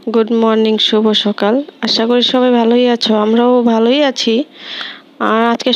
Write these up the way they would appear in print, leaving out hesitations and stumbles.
Good morning, শুভ সকাল। আশা করি সবাই ভালোই আছো, আমরাও ভালোই আছি। আর আজকে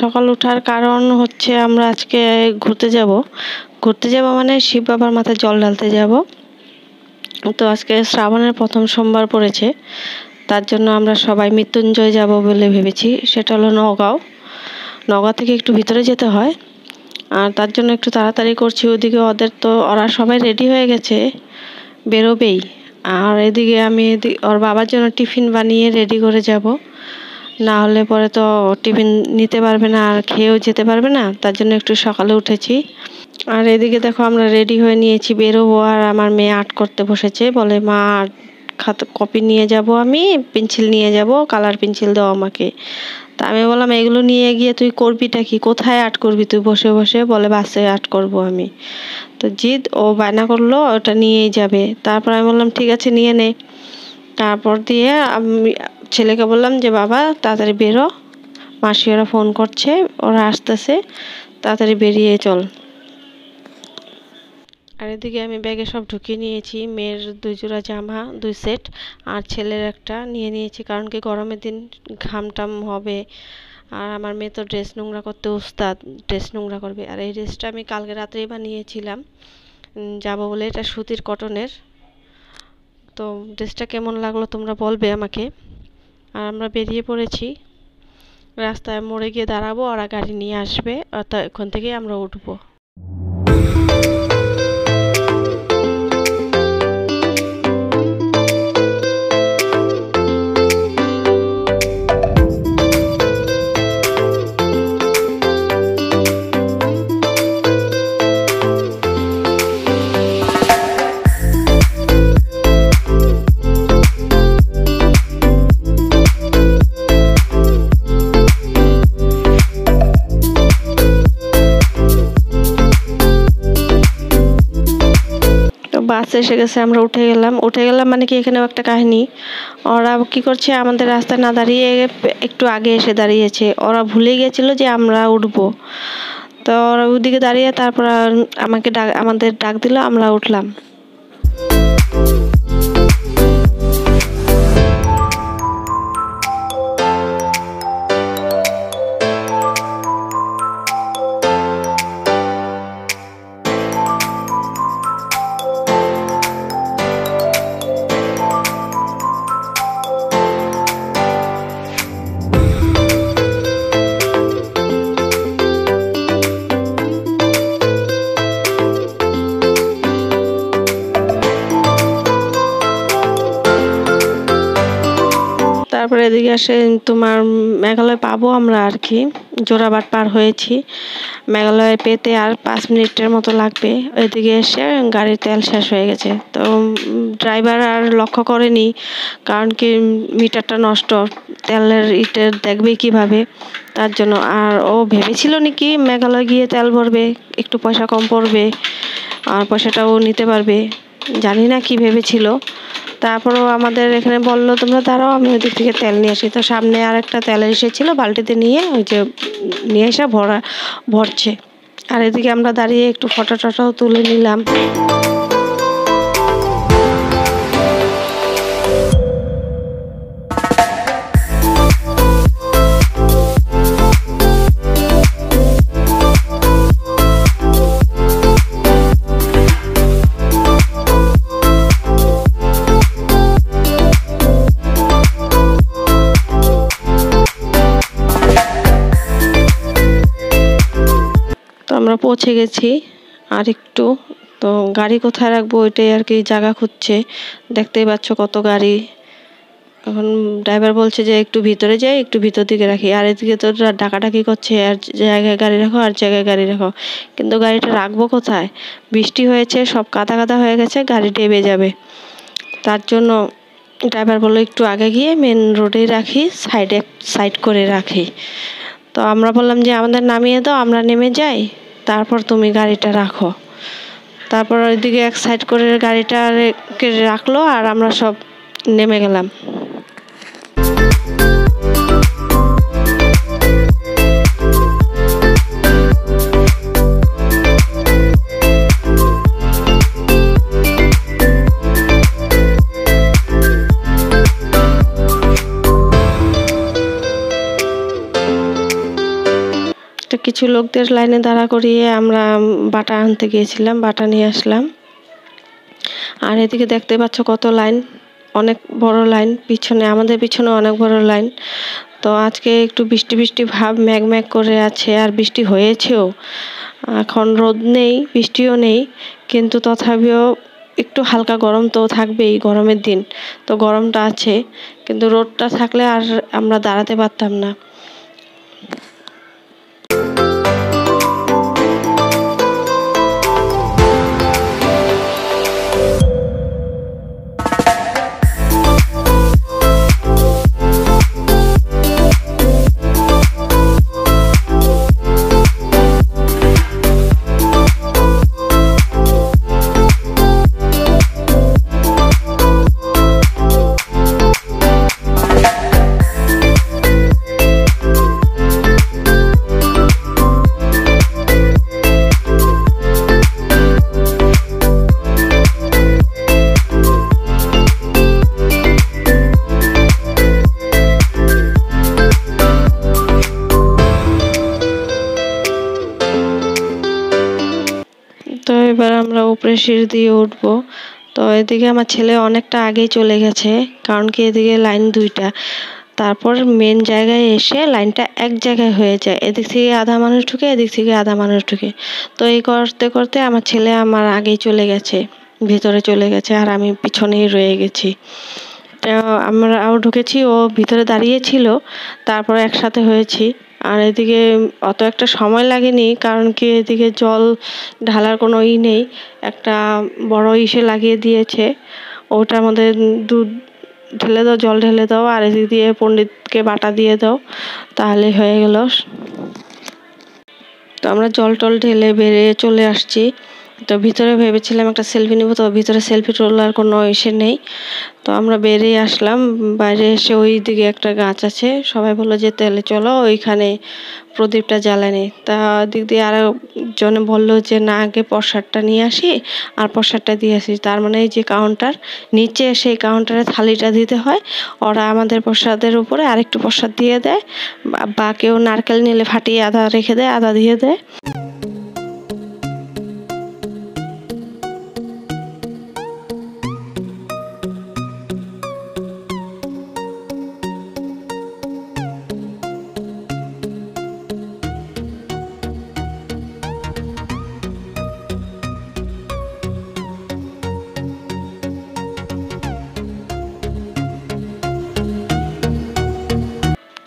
সকাল ওঠার কারণ হচ্ছে আমরা আজকে ঘুরতে যাব মানে শিব বাবার মাথায় জল ঢালতে যাব। তো আজকে শ্রাবণের প্রথম সোমবার পড়েছে, তার জন্য আমরা সবাই মৃত্যুঞ্জয় যাব বলে ভেবেছি। সেটা হলো নওগাঁ থেকে একটু ভিতরে যেতে হয়, আর তার জন্য একটু তাড়াতাড়ি করছি। ওদিকে ওরা সবাই রেডি হয়ে গেছে, বেরোবেই। আর এদিকে আমি ওর বাবার জন্য টিফিন বানিয়ে রেডি করে যাব, না হলে পরে তো টিফিন নিতে পারবে না আর খেয়েও যেতে পারবে না। তার জন্য একটু সকালে উঠেছি। আর এদিকে দেখো আমরা রেডি হয়ে নিয়েছি, বেরোবো। আর আমার মেয়ে আর্ট করতে বসেছে, বলে মা কপি নিয়ে যাব, আমি পেন্সিল নিয়ে যাব, কালার পেন্সিল দাও আমাকে। তা আমি বললাম এগুলো নিয়ে গিয়ে তুই করবিটা কি, কোথায় আর্ট করবি তুই বসে বসে? বলে বাসে আর্ট করব আমি। তো জিদ ও বায়না করলো ওটা নিয়েই যাবে। তারপর আমি বললাম ঠিক আছে নিয়ে নে। তারপর দিয়ে আমি ছেলেকে বললাম যে বাবা তাড়াতাড়ি বেরো, মাসি ওরা ফোন করছে, ওরা আসতেছে, তাড়াতাড়ি বেরিয়ে চল। আর এদিকে আমি ব্যাগে সব ঢুকিয়ে নিয়েছি, মেয়ের 2 জোড়া জামা 2 সেট, আর ছেলের একটা নিয়ে নিয়েছি, কারণ কি গরমের দিন ঘামটাম হবে। আর আমার মেয়ে তো ড্রেস নোংরা করতে উস্তাদ, ড্রেস নোংরা করবে। আর এই ড্রেসটা আমি কালকে রাত্রেই বানিয়েছিলাম যাব বলে, এটা সুতির কটনের। তো ড্রেসটা কেমন লাগলো তোমরা বলবে আমাকে। আর আমরা বেরিয়ে পড়েছি, রাস্তায় মোড়ে গিয়ে দাঁড়াবো, ওরা গাড়ি নিয়ে আসবে, অর্থাৎ ওখান থেকেই আমরা উঠবো। বাস এসে গেছে, আমরা উঠে গেলাম মানে কি এখানেও একটা কাহিনী। ওরা কি করছে, আমাদের রাস্তায় না দাঁড়িয়ে একটু আগে এসে দাঁড়িয়েছে। ওরা ভুলে গেছিল যে আমরা উঠবো। তো ওরা ওইদিকে দাঁড়িয়ে তারপর আমাদের ডাক দিল, আমরা উঠলাম। তারপরে এদিকে আসে তোমার মেঘালয় পাবো আমরা আর কি, জোড়াবাট পার হয়েছি। মেঘালয় পেতে আর 5 মিনিটের মতো লাগবে। এদিকে এসে গাড়ির তেল শেষ হয়ে গেছে। তো ড্রাইভার আর লক্ষ্য করেনি, কারণ কি মিটারটা নষ্ট, তেলের দেখবে কিভাবে, তার জন্য। আর ও ভেবেছিল নাকি মেঘালয় গিয়ে তেল ভরবে, একটু পয়সা কম পড়বে আর পয়সাটাও নিতে পারবে, জানি না কি ভেবেছিল। তারপরও আমাদের এখানে বললো তোমরা দাঁড়াও, আমি ওই দিক থেকে তেল নিয়ে আসি। তো সামনে আর একটা তেলের এসেছিলো, বালতিতে নিয়ে ওই যে নিয়ে এসে ভরছে। আর এদিকে আমরা দাঁড়িয়ে একটু ফটো টটাও তুলে নিলাম। আমরা পৌঁছে গেছি আর একটু। তো গাড়ি কোথায় রাখবো ওইটাই আর কি জায়গা খুঁজছে, দেখতেই পাচ্ছ কত গাড়ি। এখন ড্রাইভার বলছে যে একটু ভিতরে যাই, একটু ভিতর দিকে রাখি। আর এদিকে তো ডাকাডাকি করছে, আর জায়গায় গাড়ি রাখো আর জায়গায় গাড়ি রাখো, কিন্তু গাড়িটা রাখবো কোথায়? বৃষ্টি হয়েছে, সব কাদা কাদা হয়ে গেছে, গাড়ি ডেবে যাবে। তার জন্য ড্রাইভার বললো একটু আগে গিয়ে মেন রোডেই রাখি, সাইড করে রাখি। তো আমরা বললাম যে আমাদের নামিয়ে দাও, আমরা নেমে যাই, তারপর তুমি গাড়িটা রাখো। তারপর ওইদিকে এক সাইড করে গাড়িটা রাখলো, আর আমরা সব নেমে গেলাম। কিছু লোকদের লাইনে দাঁড়া করিয়ে আমরা বাটা আনতে গিয়েছিলাম, বাটা নিয়ে আসলাম। আর এদিকে দেখতে পাচ্ছ কত লাইন, অনেক বড় লাইন, পিছনে আমাদের পিছনে অনেক বড় লাইন। তো আজকে একটু বৃষ্টি বৃষ্টি ভাব, ম্যাগ ম্যাগ করে আছে, আর বৃষ্টি হয়েছেও। এখন রোদ নেই, বৃষ্টিও নেই, কিন্তু তথাপিও একটু হালকা গরম তো থাকবেই, গরমের দিন তো গরমটা আছে, কিন্তু রোদটা থাকলে আর আমরা দাঁড়াতে পারতাম না। তো এবার আমরা উপরে সিঁড়ি দিয়ে উঠবো। তো এদিকে আমার ছেলে অনেকটা আগেই চলে গেছে, কারণ কি এদিকে লাইন দুইটা, তারপর মেন জায়গায় এসে লাইনটা এক জায়গায় হয়ে যায়, এদিক থেকে আধা মানুষ ঢুকে, এদিক থেকে আধা মানুষ ঢুকে। তো এই করতে করতে আমার ছেলে আমার আগেই চলে গেছে, ভিতরে চলে গেছে, আর আমি পিছনেই রয়ে গেছি। তো আমরাও ঢুকেছি, ও ভিতরে দাঁড়িয়ে ছিল, তারপরে একসাথে হয়েছি। আর এদিকে অত একটা সময় লাগেনি, কারণ কি এদিকে জল ঢালার কোনো নেই, একটা বড় ইসে লাগিয়ে দিয়েছে, ওটার মধ্যে দুধ ঢেলে দাও, জল ঢেলে দাও, আর এদিক দিয়ে পণ্ডিতকে বাটা দিয়ে দাও, তাহলে হয়ে গেল। তো আমরা জল টল ঢেলে বেরিয়ে চলে আসছি। তো ভিতরে ভেবেছিলাম একটা সেলফি নিব, তো ভিতরে সেলফি তোলার কোনো ইসে নেই। তো আমরা বেরিয়ে আসলাম, বাইরে এসে ওই দিকে একটা গাছ আছে, সবাই বললো যে তাহলে চলো ওইখানে প্রদীপটা জ্বালানি। তা দিক দিয়ে আরো জনে বললো যে না, আগে প্রসাদটা নিয়ে আসি আর প্রসাদটা দিয়ে আসি। তার মানে এই যে কাউন্টার, নিচে সেই কাউন্টারে থালিটা দিতে হয়, ওরা আমাদের প্রসাদের উপরে আরেকটু প্রসাদ দিয়ে দেয়, বা কেউ নারকেল নিলে ফাটিয়ে আদা রেখে দেয়, আদা দিয়ে দেয়।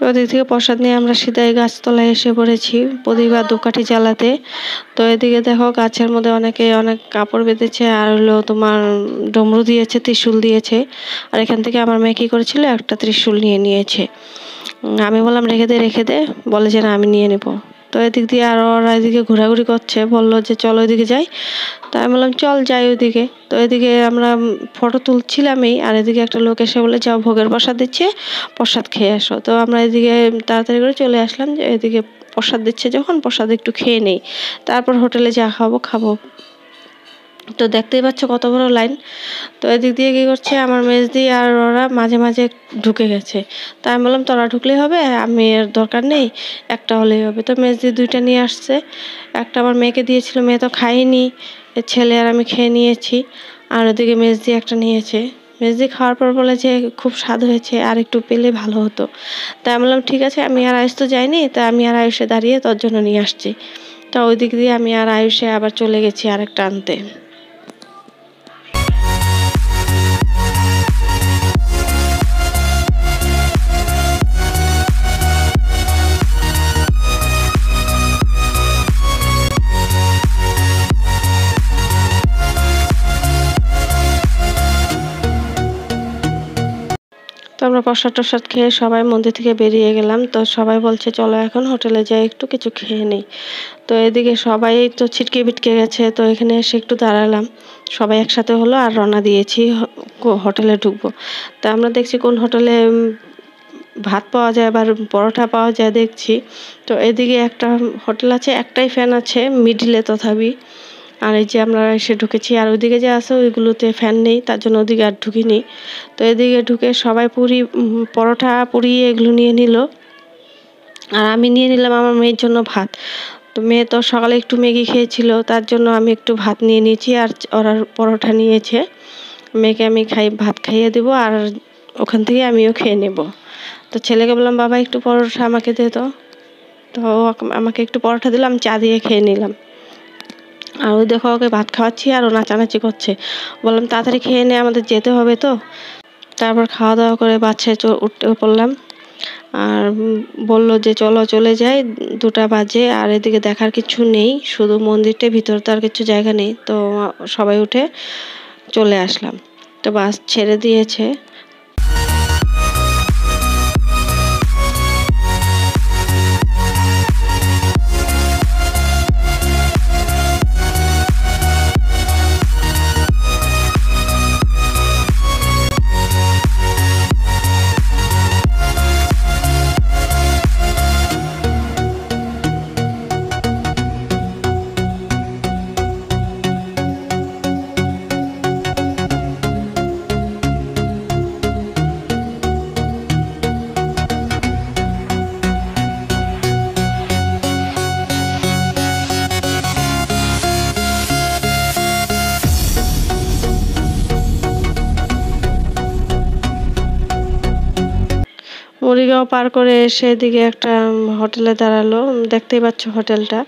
তো ওদিক থেকে প্রসাদ নিয়ে আমরা সিধাই গাছতলায় এসে পড়েছি প্রদীপ আর ধূপকাঠি জ্বালাতে। তো এদিকে দেখো গাছের মধ্যে অনেকে অনেক কাপড় বেঁধেছে, আর হলো তোমার ডমরু দিয়েছে, ত্রিশূল দিয়েছে। আর এখান থেকে আমার মেয়ে কি করেছিল, একটা ত্রিশূল নিয়ে নিয়েছে। আমি বললাম রেখে দে, বলে যে না আমি নিয়ে নেবো। তো এদিক দিয়ে আর ওরা এদিকে ঘোরাঘুরি করছে, বললো যে চলো ওইদিকে যাই। তো আমি বললাম চল যাই ওইদিকে। তো এদিকে আমরা ফটো তুলছিলামই, আর এদিকে একটা লোক এসে বলে যাও ভোগের প্রসাদ দিচ্ছে, প্রসাদ খেয়ে আসো। তো আমরা এদিকে তাড়াতাড়ি করে চলে আসলাম, যে এদিকে প্রসাদ দিচ্ছে যখন, প্রসাদ একটু খেয়ে নেই, তারপর হোটেলে যা খাবো। তো দেখতেই পাচ্ছ কত বড় লাইন। তো এদিক দিয়ে কি করছে আমার মেজদি আর ওরা মাঝে মাঝে ঢুকে গেছে। তা আমি বললাম তোরা ঢুকলেই হবে, আমি এর দরকার নেই, একটা হলেই হবে। তো মেজদি দুইটা নিয়ে আসছে, একটা আমার মেয়েকে দিয়েছিল, মেয়ে তো খায়নি, এর ছেলে আর আমি খেয়ে নিয়েছি। আর ওদিকে মেজদি একটা নিয়েছে, মেজদি খাওয়ার পর বলে যে খুব স্বাদ হয়েছে, আর একটু পেলে ভালো হতো। তাই আমি বললাম ঠিক আছে, আমি আর আয়ুষ তো যাইনি, তা আমি আর আয়ুষে দাঁড়িয়ে তোর জন্য নিয়ে আসছি। তো ওই দিক দিয়ে আমি আর আয়ুষে আবার চলে গেছি আরেকটা আনতে। তো আমরা প্রসাদ টসাদ খেয়ে সবাই মন্দির থেকে বেরিয়ে গেলাম। তো সবাই বলছে চলো এখন হোটেলে যাই একটু কিছু খেয়ে নিই। তো এদিকে সবাই তো ছিটকে বিটকে গেছে, তো এখানে এসে একটু দাঁড়ালাম, সবাই একসাথে হলো আর রওনা দিয়েছি হোটেলে ঢুকবো। তা আমরা দেখছি কোন হোটেলে ভাত পাওয়া যায় বা পরোটা পাওয়া যায় দেখছি। তো এদিকে একটা হোটেল আছে, একটাই ফ্যান আছে মিডিলে তথাপি। আর এই যে আমরা এসে ঢুকেছি, আর ওইদিকে যে আছে ওইগুলোতে ফ্যান নেই, তার জন্য ওদিকে আর ঢুকিনি। তো এদিকে ঢুকে সবাই পরোটা পুরি এগুলো নিয়ে নিল, আর আমি নিয়ে নিলাম আমার মেয়ের জন্য ভাত। তো মেয়ে তো সকালে একটু ম্যাগি খেয়েছিল, তার জন্য আমি একটু ভাত নিয়ে নিয়েছি আর ওরা পরোটা নিয়েছে। মেয়েকে আমি ভাত খাইয়ে দেবো আর ওখান থেকে আমিও খেয়ে নেব। তো ছেলেকে বললাম বাবা একটু পরোটা আমাকে দে তো। তো আমাকে একটু পরোটা দিলাম, চা দিয়ে খেয়ে নিলাম। আর ওই দেখো ওকে ভাত খাওয়াচ্ছি আর ও নাচানাচি করছে। বললাম তাড়াতাড়ি খেয়ে নে, আমাদের যেতে হবে তো। তারপর খাওয়া দাওয়া করে বাসায় উঠে পড়লাম। আর বলল যে চলো চলে যাই, 2টা বাজে আর এদিকে দেখার কিছু নেই, শুধু মন্দিরটা, ভিতরে তো আর কিছু জায়গা নেই। তো সবাই উঠে চলে আসলাম। তো বাস ছেড়ে দিয়েছে। মুড়িগাঁও পার করে এসে এদিকে একটা হোটেলে দাঁড়ালো। দেখতেই পাচ্ছ হোটেলটা,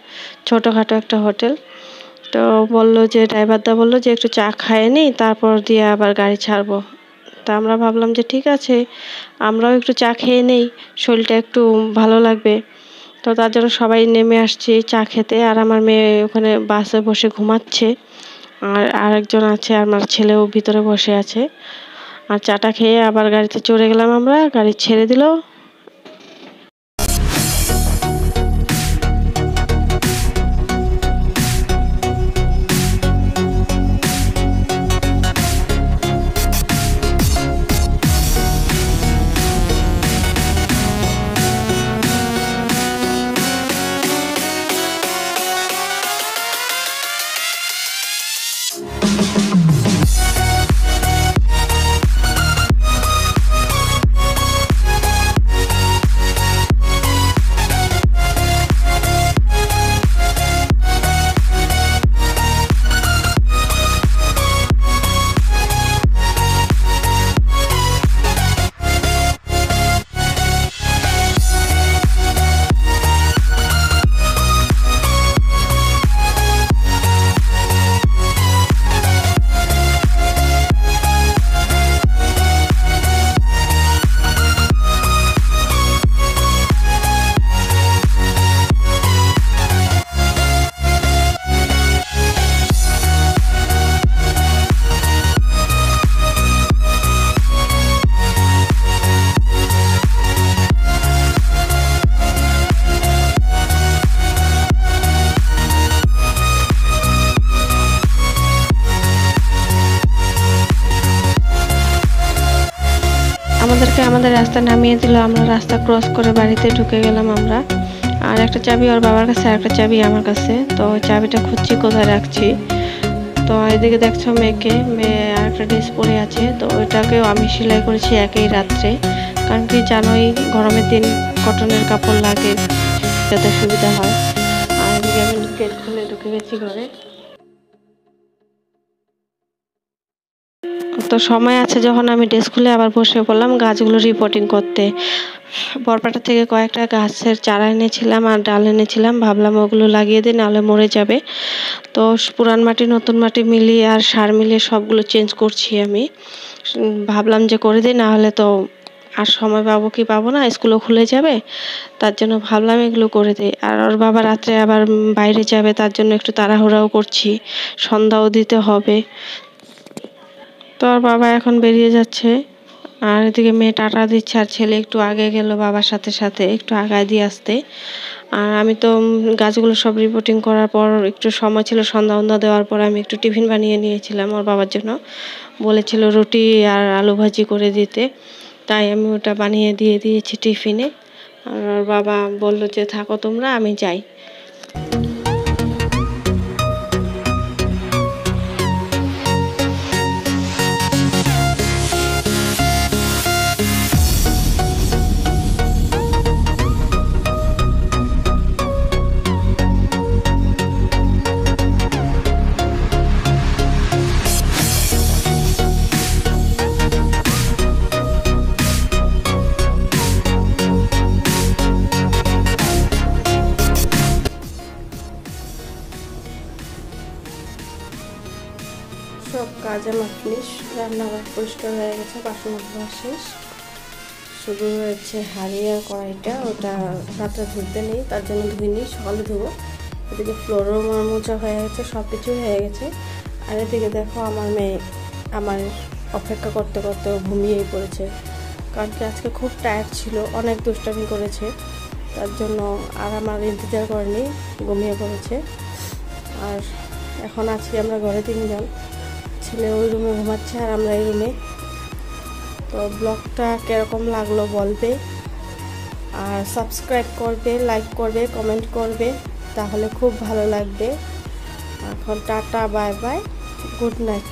ছোটখাটো একটা হোটেল। তো বললো যে ড্রাইভারদা বললো যে একটু চা খাইয়ে নিই, তারপর দিয়ে আবার গাড়ি ছাড়বো। তা আমরা ভাবলাম যে ঠিক আছে, আমরাও একটু চা খেয়ে নেই, শরীরটা একটু ভালো লাগবে। তো তার জন্য সবাই নেমে আসছি চা খেতে। আর আমার মেয়ে ওখানে বাসে বসে ঘুমাচ্ছে, আর আরেকজন আছে, আমার ছেলেও ভিতরে বসে আছে। আর চাটা খেয়ে আবার গাড়িতে চড়ে গেলাম আমরা, গাড়ি ছেড়ে দিল। আমাদেরকে আমাদের রাস্তা নামিয়ে দিল। আমরা রাস্তা ক্রস করে বাড়িতে ঢুকে গেলাম আমরা। আর একটা চাবি ওর বাবার কাছে, আর একটা চাবি আমার কাছে। তো চাবিটা খুঁজছি কোথায় রাখছি। তো এদিকে দেখছো মেয়ে আর একটা ড্রেস পরে আছে। তো ওইটাকেও আমি সেলাই করেছি একই রাত্রে, কারণ কি জানোই গরমের দিন কটনের কাপড় লাগে, যাতে সুবিধা হয়। আর এদিকে আমি গেট খুলে ঢুকে গেছি ঘরে। তো সময় আছে যখন আমি ড্রেস খুলে আবার বসে পড়লাম গাছগুলো রিপোর্টিং করতে। বরপাটা থেকে কয়েকটা গাছের চারা এনেছিলাম আর ডাল এনেছিলাম, ভাবলাম ওগুলো লাগিয়ে দিই, নাহলে মরে যাবে। তো পুরান মাটি নতুন মাটি মিলিয়ে আর সার মিলিয়ে সবগুলো চেঞ্জ করছি আমি। ভাবলাম যে করে দিই, নাহলে তো আর সময় পাবো কি পাবো না, স্কুলও খুলে যাবে। তার জন্য ভাবলাম এগুলো করে দিই। আর ওর বাবা রাত্রে আবার বাইরে যাবে, তার জন্য একটু তাড়াহুড়াও করছি, সন্ধ্যাও দিতে হবে। তো ওর বাবা এখন বেরিয়ে যাচ্ছে। আর এদিকে মেয়ে টাটা দিচ্ছে, আর ছেলে একটু আগে গেল বাবার সাথে সাথে, একটু আগায় দিয়ে আসতে। আর আমি তো গাছগুলো সব রিপোর্টিং করার পর একটু সময় ছিল, সন্ধ্যা দেওয়ার পর আমি একটু টিফিন বানিয়ে নিয়েছিলাম ওর বাবার জন্য। বলেছিল রুটি আর আলু ভাজি করে দিতে, তাই আমি ওটা বানিয়ে দিয়ে দিয়েছি টিফিনে। আর ওর বাবা বলল যে থাকো তোমরা, আমি যাই। সব কাজ আমার ফিনিশ, রান্নাঘর পরিষ্কার হয়ে গেছে, বাসন ধোয়া শেষ, শুধু রয়েছে হাঁড়ি আর কড়াইটা, ওটা রাত্রে ধুতে নেই, তার জন্য ধুইনি, সকালে ধুবো। এদিকে ফ্লোরও মোছা হয়ে গেছে, সব কিছু হয়ে গেছে। আর এদিকে দেখো আমার মেয়ে আমার অপেক্ষা করতে করতে ঘুমিয়েই পড়েছে, কারণ কি আজকে খুব টায়ার্ড ছিল, অনেক দুষ্টামি করেছে, তার জন্য আর আমার ইন্তজার করেনি, ঘুমিয়ে পড়েছে। আর এখন আছি আমরা ঘরে 3 জন, ছেলে ওই রুমে ঘুমাচ্ছে আর আমরা এই রুমে। তো ব্লগটা কীরকম লাগলো বলবে, আর সাবস্ক্রাইব করবে, লাইক করবে, কমেন্ট করবে, তাহলে খুব ভালো লাগবে। এখন tata, bye bye, good night.